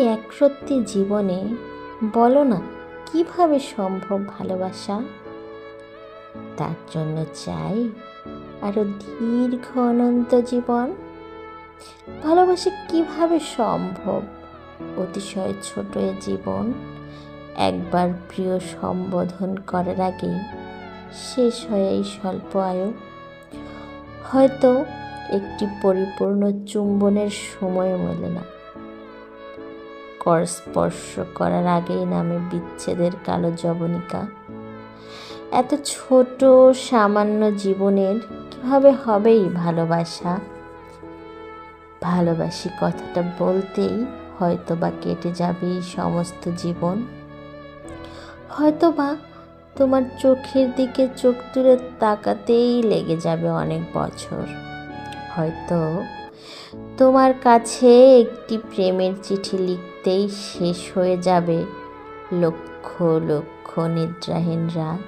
একরত্তি জীবনে বলো না কিভাবে সম্ভব ভালোবাসা? তার জন্য চাই আরো দীর্ঘ অনন্ত জীবন। ভালোবাসা কিভাবে সম্ভব? অতিশয় ছোট এ জীবন, একবার প্রিয় সম্বোধন করার আগেই শেষ হয় এই স্বল্প আয়ু। হয়তো একটি পরিপূর্ণ চুম্বনের সময় মেলে না, কর স্পর্শ করার আগেই নামে বিচ্ছেদের কালো জবনিকা। এত ছোট সামান্য জীবনের কিভাবে হবেই ভালোবাসা? ভালোবাসি কথাটা বলতেই হয়তো বা কেটে যাবে এই সমস্ত জীবন। হয়তো বা তোমার চোখের দিকে চোখ তুলে তাকাতেই লেগে যাবে অনেক বছর। হয়তো তোমার কাছে একটি প্রেমের চিঠি লিখতেই শেষ হয়ে যাবে লক্ষ লক্ষ নিদ্রাহীন রাত।